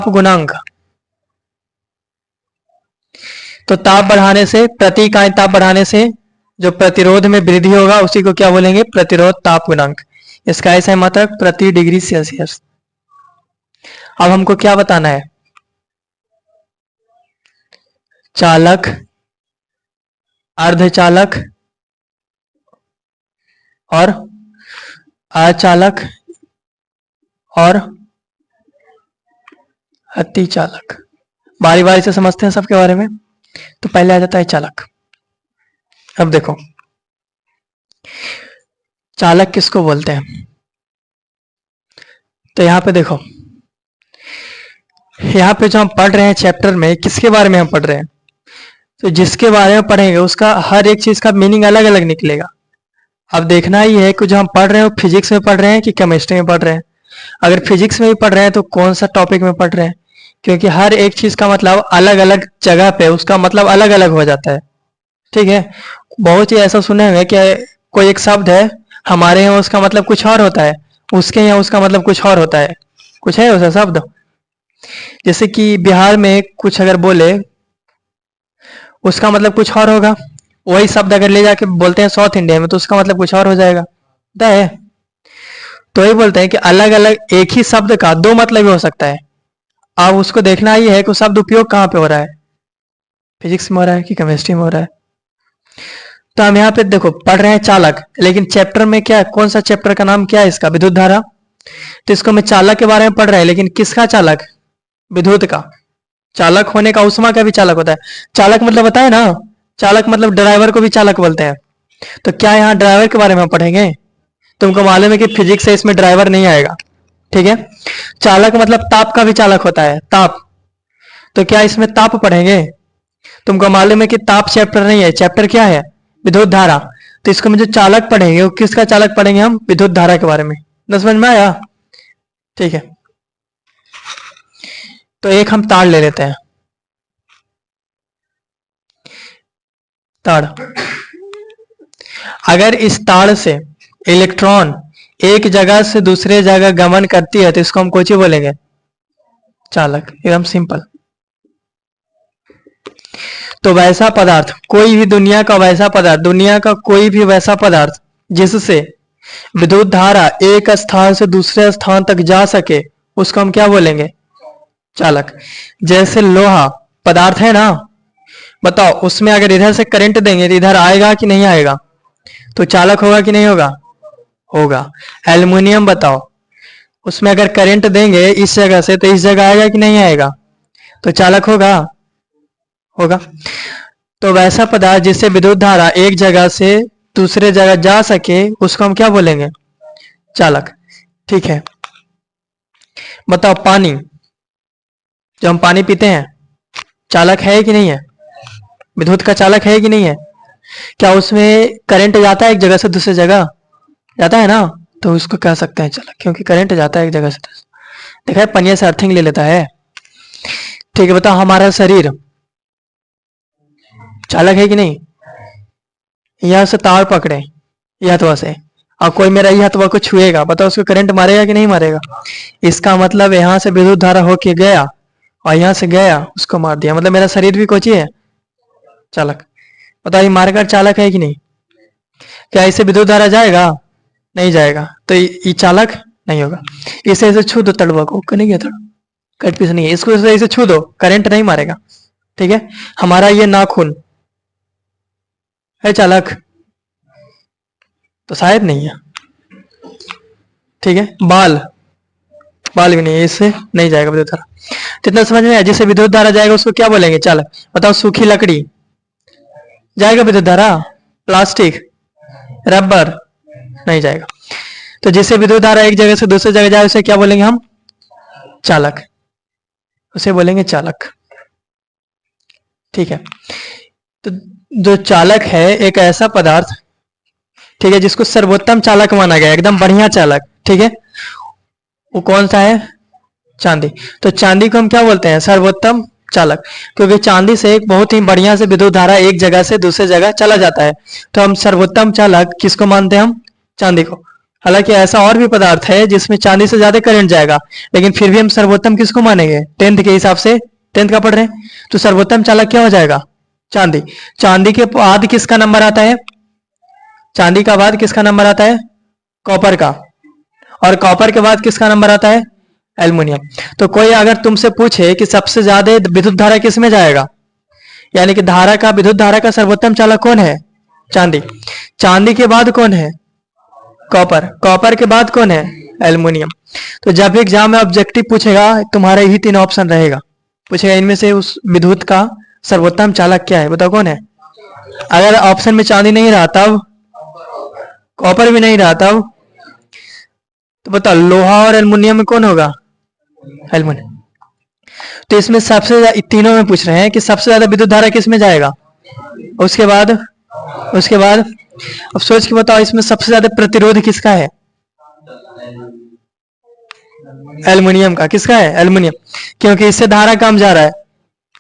गुणांक। तो ताप बढ़ाने से, प्रति इकाई ताप बढ़ाने से जो प्रतिरोध में वृद्धि होगा उसी को क्या बोलेंगे? प्रतिरोध ताप गुणांक। इसका ऐसा मात्रक प्रति डिग्री सेल्सियस। अब हमको क्या बताना है? चालक, अर्धचालक और अचालक और अतिचालक। बारी बारी से समझते हैं सबके बारे में। तो पहले आ जाता है चालक। अब देखो, चालक किसको बोलते हैं? तो यहां पे देखो, यहाँ पे जो हम पढ़ रहे हैं चैप्टर में, किसके बारे में हम पढ़ रहे हैं? तो जिसके बारे में पढ़ेंगे उसका हर एक चीज का मीनिंग अलग अलग निकलेगा। अब देखना ही है कि जो हम पढ़ रहे हैं वो फिजिक्स में पढ़ रहे हैं कि केमिस्ट्री में पढ़ रहे हैं। अगर फिजिक्स में भी पढ़ रहे हैं तो कौन सा टॉपिक में पढ़ रहे हैं, क्योंकि हर एक चीज का मतलब अलग अलग जगह पे उसका मतलब अलग अलग हो जाता है। ठीक है, बहुत ही ऐसा सुने होंगे कि कोई एक शब्द है, हमारे यहाँ उसका मतलब कुछ और होता है, उसके यहाँ उसका मतलब कुछ और होता है। कुछ है उसका शब्द, जैसे कि बिहार में कुछ अगर बोले उसका मतलब कुछ और होगा, वही शब्द अगर ले जाके बोलते हैं साउथ इंडिया में तो उसका मतलब कुछ और हो जाएगा। पता है? तो ये बोलते हैं कि अलग अलग एक ही शब्द का दो मतलब भी हो सकता है। अब उसको देखना ही है कि शब्द उपयोग कहाँ पे हो रहा है, फिजिक्स में हो रहा है कि केमिस्ट्री में हो रहा है। तो हम यहाँ पे देखो पढ़ रहे हैं चालक, लेकिन चैप्टर में क्या, कौन सा चैप्टर का नाम क्या है इसका? विद्युत धारा। तो इसको मैं चालक के बारे में पढ़ रहे हैं, लेकिन किसका चालक? विद्युत का। चालक होने का उष्मा का भी चालक होता है। चालक मतलब बताए ना, चालक मतलब ड्राइवर को भी चालक बोलते हैं। तो क्या यहाँ ड्राइवर के बारे में हम पढ़ेंगे? तुमको मालूम है कि फिजिक्स से इसमें ड्राइवर नहीं आएगा। ठीक है, चालक मतलब ताप का भी चालक होता है, ताप। तो क्या इसमें ताप पढ़ेंगे? तुमको मालूम है कि ताप चैप्टर नहीं है, चैप्टर क्या है? विद्युत धारा। तो इसको में जो चालक पढ़ेंगे वो किसका चालक पढ़ेंगे? हम विद्युत धारा के बारे में। समझ में आया? ठीक है, तो एक हम तार ले लेते हैं। तार, अगर इस तार से इलेक्ट्रॉन एक जगह से दूसरे जगह गमन करती है तो इसको हम कोची बोलेंगे? चालक। एकदम सिंपल। तो वैसा पदार्थ, कोई भी दुनिया का वैसा पदार्थ, दुनिया का कोई भी वैसा पदार्थ जिससे विद्युत धारा एक स्थान से दूसरे स्थान तक जा सके उसको हम क्या बोलेंगे? चालक। जैसे लोहा पदार्थ है ना, बताओ उसमें अगर इधर से करंट देंगे तो इधर आएगा कि नहीं आएगा? तो चालक होगा कि नहीं होगा? होगा। एल्युमिनियम बताओ, उसमें अगर करंट देंगे इस जगह से तो इस जगह आएगा कि नहीं आएगा? तो चालक होगा? होगा। तो वैसा पदार्थ जिससे विद्युत धारा एक जगह से दूसरे जगह जा सके उसको हम क्या बोलेंगे? चालक। ठीक है, बताओ पानी, जो हम पानी पीते हैं चालक है कि नहीं है? विद्युत का चालक है कि नहीं है? क्या उसमें करंट जाता है एक जगह से दूसरी जगह? जाता है ना, तो उसको कह सकते हैं चालक, क्योंकि करंट जाता है एक जगह से दूसरी। देखा है, पनिया से अर्थिंग ले लेता है। ठीक है, बताओ हमारा शरीर चालक है कि नहीं? यहां से तार पकड़े यह हथवा से और कोई मेरा यह हथवा को छुएगा, बताओ उसको करंट मारेगा कि नहीं मारेगा? इसका मतलब यहां से विद्युत धारा होके गया और यहां से गया, उसको मार दिया, मतलब मेरा शरीर भी कोची है? चालक। बताओ ये मारकर चालक है कि नहीं? क्या इसे विद्युत धारा जाएगा? नहीं जाएगा, तो ये चालक नहीं होगा। इसे ऐसे छू दो तड़वा को, नहीं गया था, कट पीस नहीं है, इसको ऐसे छू दो, करंट नहीं मारेगा। ठीक है, हमारा ये नाखून है चालक? तो शायद नहीं है। ठीक है, बाल, बाल भी नहीं है, इससे नहीं जाएगा विद्युत धारा। कितना समझ में आया? जिससे विद्युत धारा जाएगा उसको क्या बोलेंगे? चालक। बताओ सूखी लकड़ी जाएगा विद्युत धारा? प्लास्टिक, रबर नहीं जाएगा। तो जिससे विद्युत धारा एक जगह से दूसरी जगह जाए उसे क्या बोलेंगे हम? चालक। उसे बोलेंगे चालक। ठीक है, तो जो चालक है एक ऐसा पदार्थ, ठीक है, जिसको सर्वोत्तम चालक माना गया, एकदम बढ़िया चालक। ठीक है, वो कौन सा है? चांदी। तो चांदी को हम क्या बोलते हैं? सर्वोत्तम चालक, क्योंकि चांदी से एक बहुत ही बढ़िया से विद्युत धारा एक जगह से दूसरे जगह चला जाता है। तो हम सर्वोत्तम चालक किसको मानते हैं? हम चांदी को। हालांकि ऐसा और भी पदार्थ है जिसमें चांदी से ज्यादा करंट जाएगा, लेकिन फिर भी हम सर्वोत्तम किसको मानेंगे? टेंथ के हिसाब से, टेंथ का पढ़ रहे हैं, तो सर्वोत्तम चालक क्या हो जाएगा? चांदी। चांदी के बाद किसका नंबर आता है? चांदी का बाद किसका नंबर आता है? कॉपर का। और कॉपर के बाद किसका नंबर आता है? एल्युमिनियम। तो कोई अगर तुमसे पूछे कि सबसे ज्यादा विद्युत धारा किस में जाएगा, यानी कि धारा का, विद्युत धारा का सर्वोत्तम चालक कौन है? चांदी। चांदी के बाद कौन है? कॉपर। कॉपर के बाद कौन है? एल्युमिनियम। तो जब भी एग्जाम में ऑब्जेक्टिव पूछेगा, तुम्हारे ही तीन ऑप्शन रहेगा, पूछेगा इनमें से उस विद्युत का सर्वोत्तम चालक क्या है, बताओ कौन है? अगर ऑप्शन में चांदी नहीं रहा तब, कॉपर भी नहीं रहा तब, तो बताओ लोहा और एल्युमिनियम में कौन होगा? एल्युमिनियम। तो इसमें सबसे तीनों में पूछ रहे हैं कि सबसे ज्यादा विद्युत धारा किस में जाएगा। उसके बाद, उसके बाद अब सोच के बताओ इसमें सबसे ज्यादा प्रतिरोध किसका है? एल्युमिनियम का। किसका है? एल्युमिनियम। क्योंकि इससे धारा कम जा रहा है,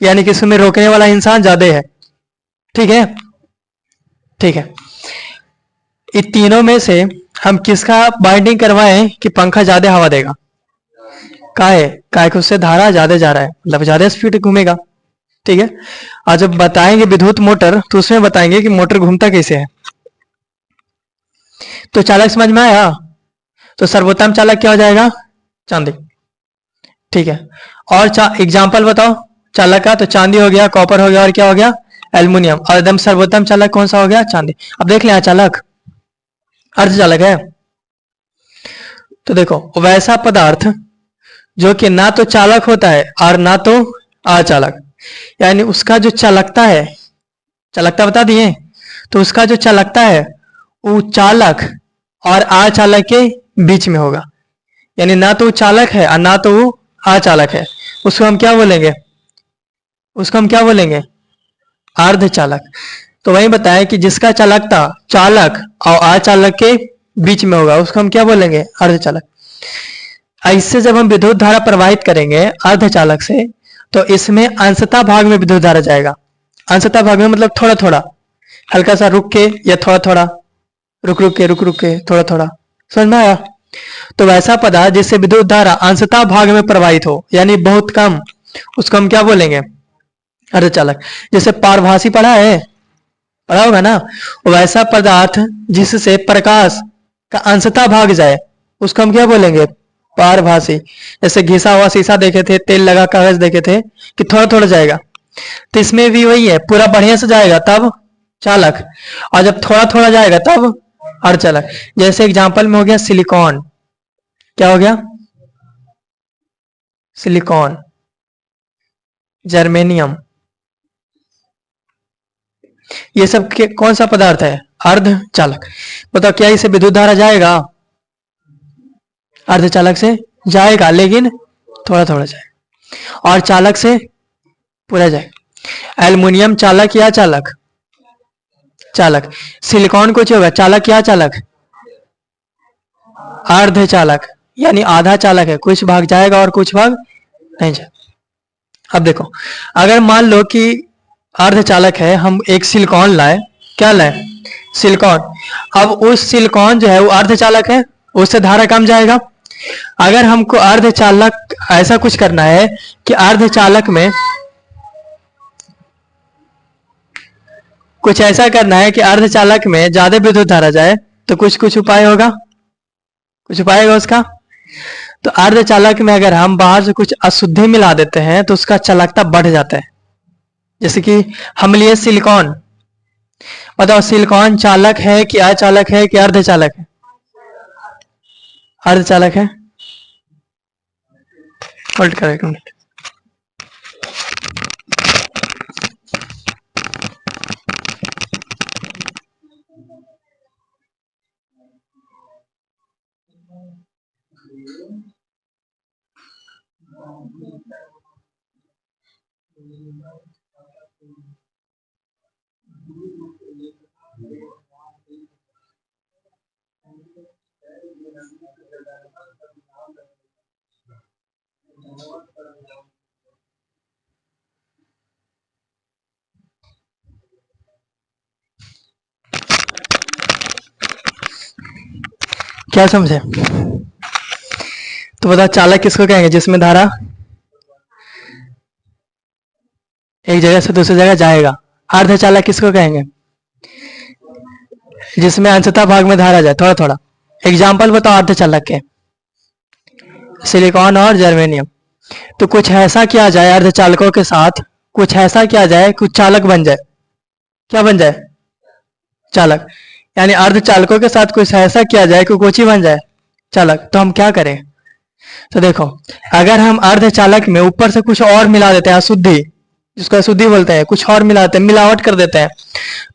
यानी कि इसमें रोकने वाला इंसान ज्यादा है। ठीक है, ठीक है। इन तीनों में से हम किसका बाइंडिंग करवाएं कि पंखा ज्यादा हवा देगा? काहे? काहे कि उससे धारा ज्यादा जा रहा है, मतलब ज्यादा स्पीड घूमेगा। ठीक है। और जब बताएंगे विद्युत मोटर, तो उसमें बताएंगे कि मोटर घूमता कैसे है। तो चालक समझ में आया? तो सर्वोत्तम चालक क्या हो जाएगा? चांदी। ठीक है। और एग्जाम्पल बताओ चालक का। तो चांदी हो गया, कॉपर हो गया, और क्या हो गया? एल्युमिनियम। और एकदम सर्वोत्तम चालक कौन सा हो गया? चांदी। अब देख लें चालक, अर्धचालक है। तो देखो वैसा पदार्थ जो कि ना तो चालक होता है और ना तो अचालक, यानी उसका जो चालकता है, चालकता बता दिए, तो उसका जो चालकता है वो चालक और अचालक के बीच में होगा। यानी ना तो वो चालक है और ना तो वो अचालक है। उसको हम क्या बोलेंगे? उसको हम क्या बोलेंगे? अर्धचालक। तो वही बताया कि जिसका चालकता चालक और अचालक के बीच में होगा उसको हम क्या बोलेंगे? अर्धचालक। इससे जब हम विद्युत धारा प्रवाहित करेंगे अर्धचालक से, तो इसमें अंशतः भाग में विद्युत धारा जाएगा। अंशतः भाग में मतलब थोड़ा थोड़ा, हल्का सा रुक के, या थोड़ा थोड़ा रुक रुक के, रुक रुक के, थोड़ा थोड़ा। समझ में आया? तो वैसा पदार्थ जिससे विद्युत धारा अंशतः भाग में प्रवाहित हो, यानी बहुत कम, उसको हम क्या बोलेंगे? अर्धचालक। जैसे पारभासी पढ़ा है, पढ़ा होगा ना? वैसा पदार्थ जिससे प्रकाश का अंशतः भाग जाए उसको हम क्या बोलेंगे? पारभासी। जैसे घिसा हुआ शीशा देखे थे, तेल लगा कागज देखे थे कि थोड़ा थोड़ा जाएगा, तो इसमें भी वही है, पूरा बढ़िया से जाएगा तब चालक, और जब थोड़ा थोड़ा जाएगा तब अर्धचालक। जैसे एग्जांपल में हो गया सिलिकॉन। क्या हो गया? सिलिकॉन, जर्मेनियम, ये सब के कौन सा पदार्थ है? अर्धचालक। बताओ क्या इसे विद्युत धारा जाएगा? अर्धचालक से जाएगा, लेकिन थोड़ा थोड़ा जाएगा, और चालक से पूरा जाएगा। एल्युमिनियम चालक या चालक? चालक। सिलिकॉन कुछ होगा चालक या चालक? अर्धचालक, यानी आधा चालक है, कुछ भाग जाएगा और कुछ भाग नहीं जाएगा। अब देखो, अगर मान लो कि अर्धचालक है, हम एक सिलिकॉन लाए, क्या लाए? सिलिकॉन। अब उस सिलिकॉन जो है वो अर्धचालक है, उससे धारा कम जाएगा। अगर हमको अर्धचालक ऐसा कुछ करना है कि अर्धचालक में कुछ ऐसा करना है कि अर्धचालक में ज्यादा विद्युत धारा जाए, तो कुछ कुछ उपाय होगा, कुछ उपाय होगा उसका। तो अर्धचालक में अगर हम बाहर से कुछ अशुद्धि मिला देते हैं तो उसका चालकता बढ़ जाता है। जैसे कि हम लिए सिलिकॉन, बताओ सिलिकॉन चालक है कि अचालक है कि अर्धचालक है? अर्धचालक है। होल्ड करो एक मिनट। क्या समझे? तो बताओ चालक किसको कहेंगे? जिसमें धारा एक जगह से दूसरी जगह जाएगा। अर्धचालक किसको कहेंगे? जिसमें अंशतः भाग में धारा जाए थोड़ा थोड़ा। एग्जाम्पल बताओ अर्धचालक के। सिलिकॉन और जर्मेनियम। तो कुछ ऐसा किया जाए अर्धचालकों के साथ, कुछ ऐसा किया जाए कुछ चालक बन जाए। क्या बन जाए? चालक। यानी अर्धचालकों के साथ कुछ ऐसा किया जाए कि कुछ ही बन जाए चालक। तो हम क्या करें? तो देखो, अगर हम अर्धचालक में ऊपर से कुछ और मिला देते हैं, अशुद्धि, जिसको अशुद्धि बोलते हैं, कुछ और मिलाते हैं, मिलावट कर देते हैं,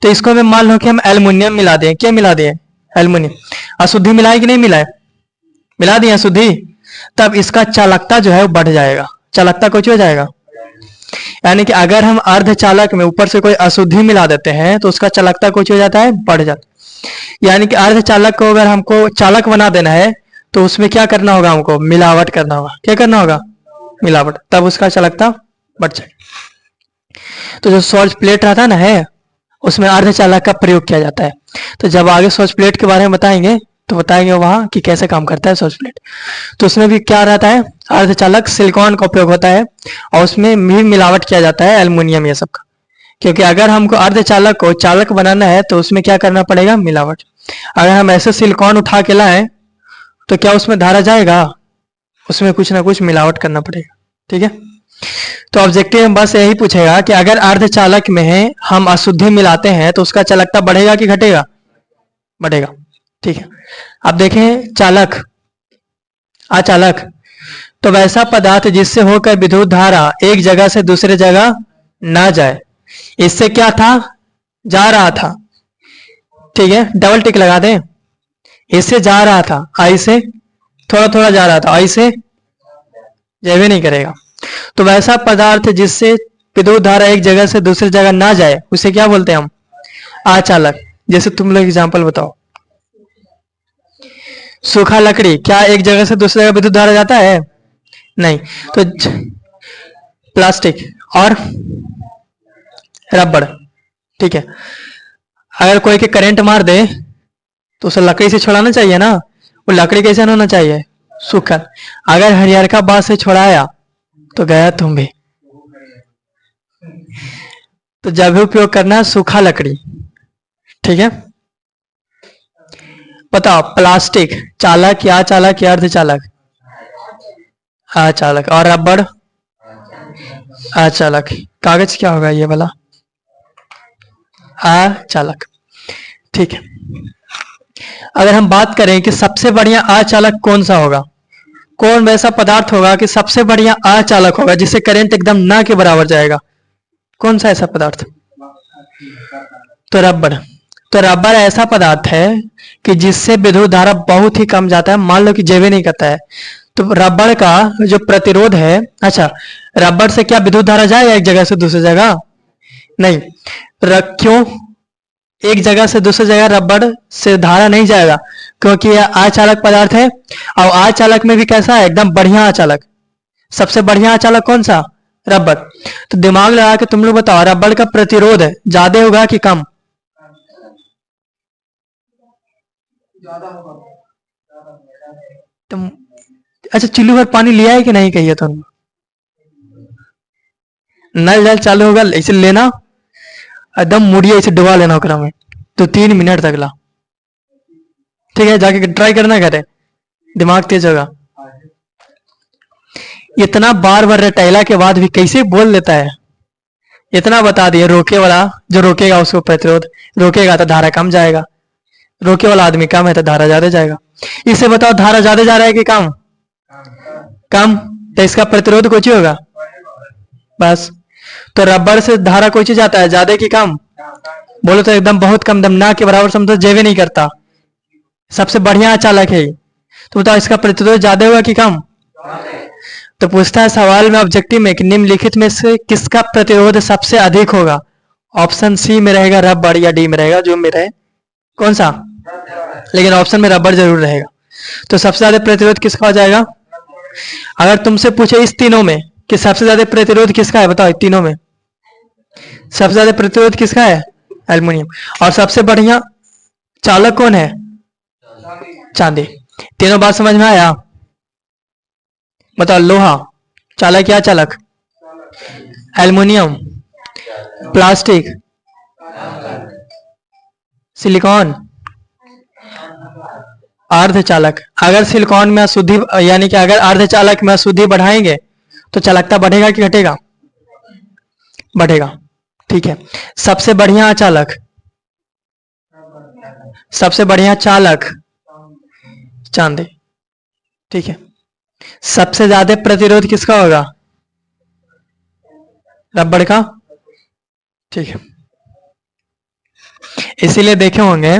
तो इसको में मान लो कि हम एल्युमिनियम मिला दें। क्या मिला दिए? एल्युमिनियम। अशुद्धि मिलाए कि नहीं मिलाए? मिला दिए अशुद्धि। तब इसका चालकता जो है वो बढ़ जाएगा। चालकता कुछ हो जाएगा। यानी कि अगर हम अर्धचालक में ऊपर से कोई अशुद्धि मिला देते हैं तो उसका चालकता कुछ हो जाता है, बढ़ जाता है। यानी कि अर्धचालक को अगर हमको चालक बना देना है तो उसमें क्या करना होगा? हमको मिलावट करना होगा। क्या करना होगा? मिलावट। तब उसका चालकता बढ़ जाएगा। तो जो सॉल्ट प्लेट रहता है ना, है उसमें अर्धचालक का प्रयोग किया जाता है। तो जब आगे सॉल्ट प्लेट के बारे में बताएंगे तो बताएंगे वहां कि कैसे काम करता है सॉल्ट प्लेट। तो उसमें भी क्या रहता है? अर्धचालक सिलिकॉन का उपयोग होता है और उसमें भी मिलावट किया जाता है एल्युमिनियम ये सब का। क्योंकि अगर हमको अर्धचालक को चालक बनाना है तो उसमें क्या करना पड़ेगा? मिलावट। अगर हम ऐसे सिलिकॉन उठा के लाए तो क्या उसमें धारा जाएगा? उसमें कुछ ना कुछ मिलावट करना पड़ेगा। ठीक है। तो ऑब्जेक्टिव में बस यही पूछेगा कि अगर अर्धचालक में हम अशुद्धि मिलाते हैं तो उसका चालकता बढ़ेगा कि घटेगा? बढ़ेगा। ठीक है। अब देखें चालक, अचालक। तो वैसा पदार्थ जिससे होकर विद्युत धारा एक जगह से दूसरे जगह ना जाए। इससे क्या था? जा रहा था। ठीक है, डबल टिक लगा दें। इससे जा रहा था, आई से थोड़ा थोड़ा जा रहा था, आई से जाए नहीं करेगा। तो वैसा पदार्थ जिससे विद्युत धारा एक जगह से दूसरी जगह ना जाए उसे क्या बोलते हैं हम? अचालक। जैसे तुम लोग एग्जांपल बताओ। सूखा लकड़ी, क्या एक जगह से दूसरी जगह विद्युत धारा जाता है? नहीं। तो प्लास्टिक और रबड़। ठीक है। अगर कोई के करंट मार दे तो उसे लकड़ी से छुड़ाना चाहिए ना। वो लकड़ी कैसे होना चाहिए? सूखा। अगर हरिहरका बांस से छुड़ाया तो गया तुम भी। तो जब भी उपयोग करना है सूखा लकड़ी। ठीक है। बताओ प्लास्टिक चालक या चालक या अर्धचालक? अचालक। और रबड़? अचालक। कागज क्या होगा ये वाला? अचालक। ठीक है। अगर हम बात करें कि सबसे बढ़िया अचालक कौन सा होगा, कौन वैसा पदार्थ होगा कि सबसे बढ़िया अचालक होगा जिससे करंट एकदम ना के बराबर जाएगा, कौन सा ऐसा पदार्थ? तो रबड़। तो रबड़ ऐसा पदार्थ है कि जिससे विद्युत धारा बहुत ही कम जाता है, मान लो कि जेबे नहीं करता है। तो रबड़ का जो प्रतिरोध है, अच्छा रबड़ से क्या विद्युत धारा जाएगा एक जगह से दूसरी जगह? नहीं। क्यों? एक जगह से दूसरी जगह रबड़ से धारा नहीं जाएगा क्योंकि यह अचालक पदार्थ है। और अचालक में भी कैसा है? एकदम बढ़िया अचालक। सबसे बढ़िया अचालक कौन सा? रबड़। तो दिमाग लगा के तुम लोग बताओ रबड़ का प्रतिरोध ज्यादा होगा कि कम? तुम अच्छा चुल्लू भर पानी लिया है कि नहीं कहिए तुम? नल जल चालू होगा ऐसे लेना, एकदम मुड़िए ऐसे डुबा लेना ओकरा में तो 3 मिनट तक ला। ठीक है, जाके ट्राई करना करे, दिमाग तेज होगा। इतना बार बार रटैला के बाद भी कैसे बोल लेता है। इतना बता दिए, रोके वाला जो रोकेगा उसको प्रतिरोध, रोकेगा तो धारा कम जाएगा, रोके वाला आदमी कम है तो धारा ज्यादा जाएगा। इसे बताओ धारा ज्यादा जा रहा है कि कम? कम। तो इसका प्रतिरोध कुछ ही होगा बस। तो रबड़ से धारा कुछ ही जाता है, ज्यादा कि कम? बोलो तो एकदम बहुत कम, दम ना के बराबर समझो, जेवे नहीं करता। सबसे बढ़िया अचालक है। तो बताओ इसका प्रतिरोध ज्यादा होगा कि कम? तो पूछता है सवाल में ऑब्जेक्टिव में कि निम्नलिखित में से किसका प्रतिरोध सबसे अधिक होगा? ऑप्शन सी में रहेगा रबड़ या डी में रहेगा, जो में रहे कौन सा? लेकिन ऑप्शन में रबड़ जरूर रहेगा। तो सबसे ज्यादा प्रतिरोध किसका हो जाएगा? अगर तुमसे पूछे इस तीनों में कि सबसे ज्यादा प्रतिरोध किसका है, बताओ तीनों में सबसे ज्यादा प्रतिरोध किसका है? एल्युमिनियम। और सबसे बढ़िया चालक कौन है? चांदी। तीनों बात समझ में आया? बताओ, लोहा चालक या चालक? एल्युमिनियम, प्लास्टिक, सिलिकॉन, अर्धचालक। अगर सिलिकॉन में अशुद्धि, यानी कि अगर अर्धचालक में अशुद्धि बढ़ाएंगे तो चालकता बढ़ेगा कि घटेगा? बढ़ेगा। ठीक है। सबसे बढ़िया चालक, सबसे बढ़िया चालक चांदी। ठीक है। सबसे ज्यादा प्रतिरोध किसका होगा? रबड़ का। ठीक है। इसीलिए देखे होंगे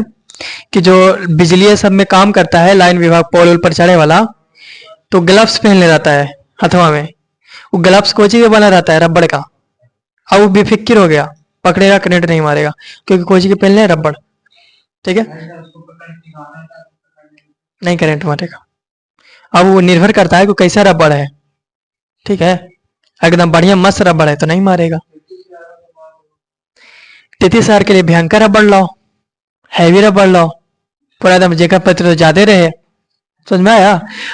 कि जो बिजली सब में काम करता है, लाइन विभाग, पोल पर चढ़े वाला, तो ग्लव्स पहनने रहता है हथवा में। वो ग्लव्स कोची का बना रहता है? रबड़ का। अब वो बेफिक्र हो गया, पकड़ेगा करंट नहीं मारेगा, क्योंकि कोची के पहनले रबड़। ठीक है। नहीं करंट मारेगा। अब वो निर्भर करता है कि कैसा रबड़ है। ठीक है। एकदम बढ़िया मस्त रबड़ है तो नहीं मारेगा। 33,000 के लिए भयंकर रबड़ लाओ, हैवी रबड़ लाओ, पूरा एकदम जेकर प्रतिरोध ज्यादा रहे। समझ में आया?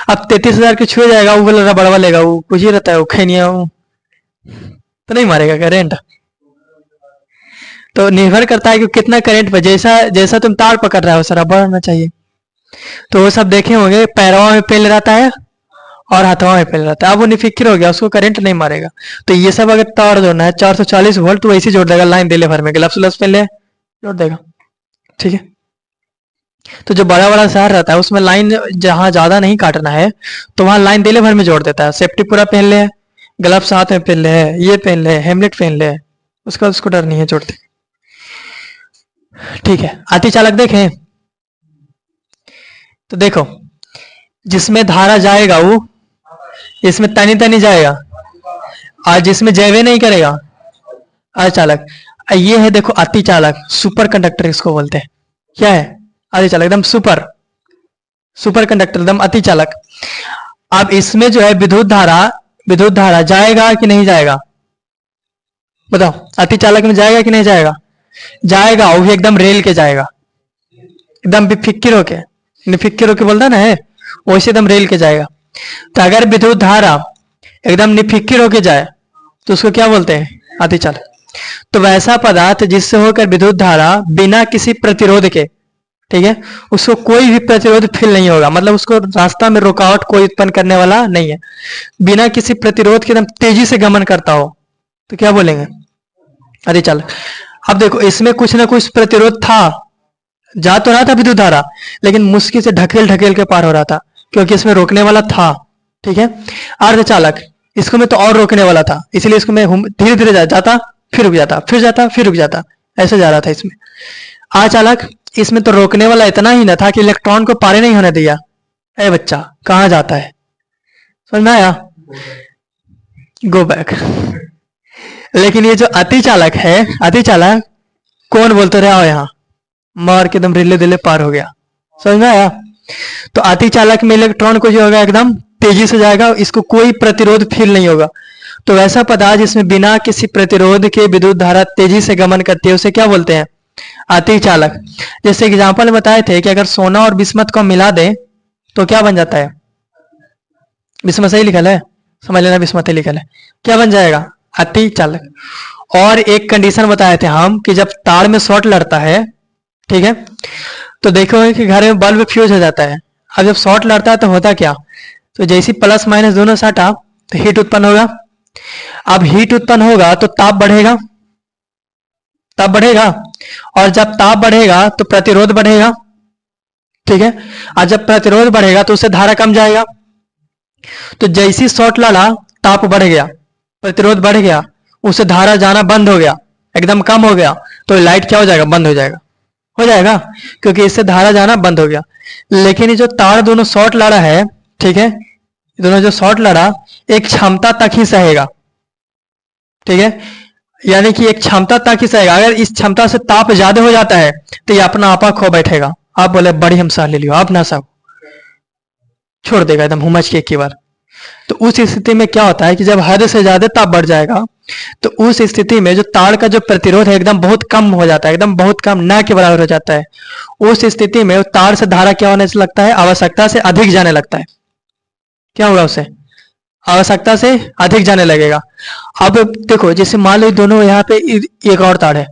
अब 33,000 के छुए जाएगा, वो वाला रबड़ वालेगा, वो कुछ ही रहता है, वो खैनिया, तो नहीं मारेगा करंट। तो निर्भर करता है कि कितना करंट पे, जैसा जैसा तुम तार पकड़ रहा हो वैसा रबड़ होना चाहिए। तो वो सब देखे होंगे, पैरवा में पेल रहता है और हाथवा में पेल रहता है। अब वो निफिक्र हो गया, उसको करंट नहीं मारेगा। तो ये सब अगर तार जोड़ना है 440 वोल्ट, तो वैसे जोड़ देगा, लाइन दे ले भर में, ग्लव्स व्लव्स पहले जोड़ देगा। ठीक है। तो जो बड़ा बड़ा शहर रहता है उसमें लाइन जहां ज्यादा नहीं काटना है तो वहां लाइन देले भर में जोड़ देता है। सेफ्टी पूरा पहन ले, ग्लव्स हाथ में पहन ले, ये पहन ले, हेमलेट पहन ले, उसका उसको डर नहीं है, जोड़ते। ठीक है। आती चालक देखें तो देखो, जिसमें धारा जाएगा वो इसमें तनी तनी जाएगा, और जिसमें जयवे नहीं करेगा अचालक। ये है देखो अति चालक, सुपर कंडक्टर इसको बोलते हैं। क्या है? अति चालक, एकदम सुपर सुपर कंडक्टर, एकदम अति चालक। अब इसमें जो है विद्युत धारा जाएगा कि नहीं जाएगा? बताओ, अति चालक में जाएगा कि नहीं जाएगा? जाएगा, वो भी एकदम रेल के जाएगा, एकदम बेफिक्र होके, निफिक्र होके बोलता ना है, वैसे एकदम रेल के जाएगा। तो अगर विद्युत धारा एकदम निफिक्र होके जाए तो उसको क्या बोलते हैं? अति चालक। तो वैसा पदार्थ जिससे होकर विद्युत धारा बिना किसी प्रतिरोध के, ठीक है, उसको कोई भी प्रतिरोध फील नहीं होगा, मतलब उसको रास्ता में रुकावट कोई उत्पन्न करने वाला नहीं है, बिना किसी प्रतिरोध के एकदम तेजी से गमन करता हो, तो क्या बोलेंगे? अति चालक। अब देखो, इसमें कुछ ना कुछ प्रतिरोध था, जा तो रहा था विद्युत धारा, लेकिन मुश्किल से ढकेल ढकेल के पार हो रहा था, क्योंकि इसमें रोकने वाला था। ठीक है। अर्धचालक, इसको मैं तो और रोकने वाला था, इसलिए इसको मैं धीरे धीरे जाता, फिर रुक जाता, फिर जाता, फिर रुक जाता, ऐसे जा रहा था इसमें। अचालक, इसमें तो रोकने वाला इतना ही ना था कि इलेक्ट्रॉन को पारे नहीं होने दिया। ए बच्चा, कहां जाता है? समझ में आया? Go back. लेकिन ये जो अति चालक है, अति चालक कौन बोलते रहे? आओ यहाँ, मार के एकदम रिले दिले पार हो गया। समझ में आया? तो अति चालक में इलेक्ट्रॉन को जो होगा एकदम तेजी से जाएगा, इसको कोई प्रतिरोध फील नहीं होगा। तो वैसा पदार्थ जिसमें बिना किसी प्रतिरोध के विद्युत धारा तेजी से गमन करती है उसे क्या बोलते हैं? अति चालक। जैसे एग्जाम्पल में बताए थे कि अगर सोना और बिस्मत को मिला दे तो क्या बन जाता है? बिस्मत सही लिखल है, समझ लेना, बिस्मत ही लिखल है। क्या बन जाएगा? अति चालक। और एक कंडीशन बताए थे हम कि जब तार में शॉर्ट लड़ता है, ठीक है, तो देखोगे कि घर में बल्ब फ्यूज हो जाता है। अब जब शॉर्ट लड़ता है तो होता क्या? तो जैसी प्लस माइनस दोनों सटा तो हीट उत्पन्न होगा। अब हीट उत्पन्न होगा तो ताप बढ़ेगा, ताप बढ़ेगा, और जब ताप बढ़ेगा तो प्रतिरोध बढ़ेगा। ठीक है। और जब प्रतिरोध बढ़ेगा तो उससे धारा कम जाएगा। तो जैसी शॉर्ट लड़ा, ताप बढ़ गया, प्रतिरोध बढ़ गया, उससे धारा जाना बंद हो गया, एकदम कम हो गया, तो लाइट क्या हो जाएगा? बंद हो जाएगा, हो जाएगा, क्योंकि इससे धारा जाना बंद हो गया। लेकिन ये जो तार दोनों शॉर्ट लड़ा है, ठीक है, दोनों जो शॉर्ट लड़ा एक क्षमता तक ही सहेगा। ठीक है, यानी कि एक क्षमता तक ही सहेगा। अगर इस क्षमता से ताप ज्यादा हो जाता है तो ये अपना आपा खो बैठेगा। आप बोले बड़ी हम सह ले लियो, आप ना सह, छोड़ देगा एकदम हुमच के एक ही बार। तो उस स्थिति में क्या होता है कि जब हद से ज्यादा ताप बढ़ जाएगा तो उस स्थिति में जो तार का जो प्रतिरोध है एकदम बहुत कम हो जाता है, एकदम बहुत कम, ना के बराबर हो जाता है। उस स्थिति में तार से धारा क्या होने से लगता है, आवश्यकता से अधिक जाने लगता है। क्या होगा उसे, आवश्यकता से अधिक जाने लगेगा। अब देखो जैसे मान लो दोनों यहाँ पे एक और तार है,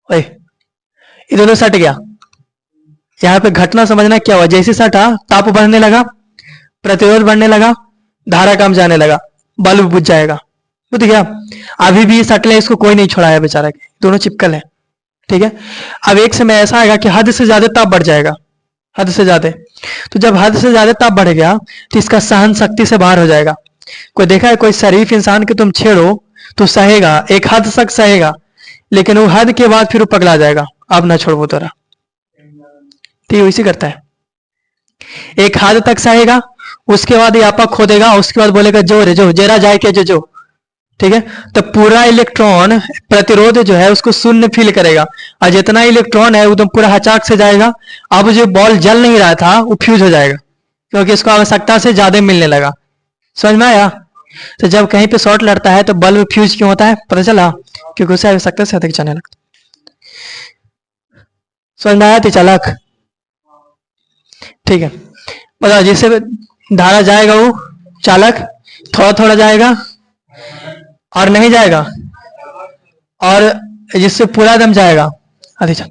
ओए ये दोनों सट गया। यहाँ पे घटना समझना क्या हुआ, जैसे सटा ताप बढ़ने लगा, प्रतिरोध बढ़ने लगा, धारा कम जाने लगा, बल्ब बुझ जाएगा। बुझ गया। अभी भी सटले इसको कोई नहीं छोड़ा है बेचारा के, दोनों चिपकल है। ठीक है। अब एक समय ऐसा आएगा कि हद से ज्यादा ताप बढ़ जाएगा, हद से ज्यादा। तो जब हद से ज्यादा ताप बढ़ गया तो इसका सहन शक्ति से बाहर हो जाएगा। कोई देखा है कोई शरीफ इंसान के तुम छेड़ो तो सहेगा, एक हद तक सहेगा, लेकिन वो हद के बाद फिर वो पगला जाएगा, अब ना छोड़ो तोरा। तो ये इसी करता है, एक हद तक सहेगा, उसके बाद ये आपा खोदेगा, उसके बाद बोलेगा जो रे जो जेरा जाए के जो। ठीक है। तो पूरा इलेक्ट्रॉन प्रतिरोध जो है उसको शून्य फील करेगा, और जितना इलेक्ट्रॉन है एकदम पूरा हचाक से जाएगा। अब जो बॉल जल नहीं रहा था वो फ्यूज हो जाएगा, क्योंकि इसको आवश्यकता से ज्यादा मिलने लगा। समझ में आया। तो जब कहीं पे शॉर्ट लड़ता है तो बल्ब फ्यूज क्यों होता है, पता चला, क्योंकि उसे आवश्यकता से अधिक जाने लगता। समझ में आया थी चालक। ठीक है। बताओ जिससे धारा जाएगा वो चालक थोड़ा थोड़ा जाएगा और नहीं जाएगा, और जिससे पूरा दम जाएगा आधे चल।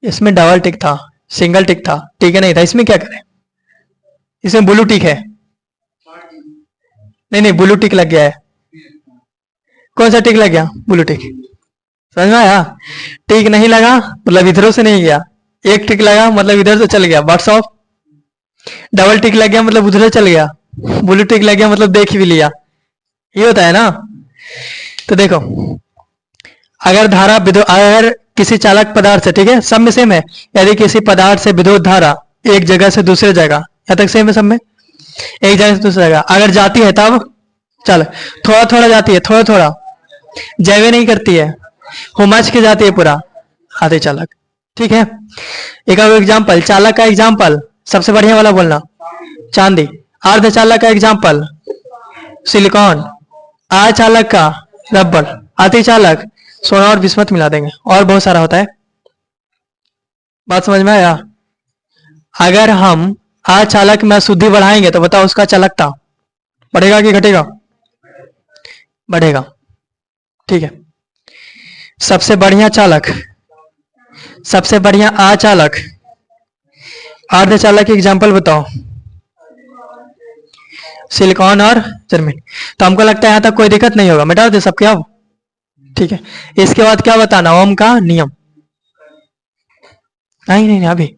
इसमें डबल टिक था, सिंगल टिक था, टिक नहीं था। इसमें क्या करें, इसमें ब्लू टिक है। नहीं ब्लू टिक लग गया है। कौन सा टिक लग गया, ब्लू टिक। समझ में आया। टिक नहीं लगा मतलब इधरों से नहीं गया, एक टिक लगा मतलब इधर से चल गया, व्हाट्सऑप। डबल टिक लग गया मतलब उधर चल गया, ब्लू टिक लग गया मतलब देख भी लिया। ये होता है ना। तो देखो अगर धारा अगर किसी चालक पदार्थ से, ठीक है सब में सेम है, यदि किसी पदार्थ से विद्युत धारा एक जगह से दूसरे जगह, यहाँ तक सेम है सब में, एक जगह से दूसरी जगह अगर जाती है तब चल थोड़ा थोड़ा जाती है, थोड़ा थोड़ा जैवे नहीं करती है, हुमच के जाती है पूरा आधे चालक। ठीक है। एक और एग्जाम्पल, चालक का एग्जाम्पल सबसे बढ़िया वाला बोलना, चांदी। अर्ध चालक का एग्जाम्पल सिलिकॉन, अचालक का रबर, अति चालक सोना और बिस्मत मिला देंगे, और बहुत सारा होता है। बात समझ में आया। अगर हम अचालक में शुद्धि बढ़ाएंगे तो बताओ उसका चालकता बढ़ेगा कि घटेगा, बढ़ेगा। ठीक है। सबसे बढ़िया चालक, सबसे बढ़िया अचालक, अर्धचालक एग्जाम्पल बताओ, सिलिकॉन और जर्मेनी। तो हमको लगता है यहां तक कोई दिक्कत नहीं होगा, मिटा दे सब क्या। ठीक है। इसके बाद क्या बताना, ओम का नियम। नहीं अभी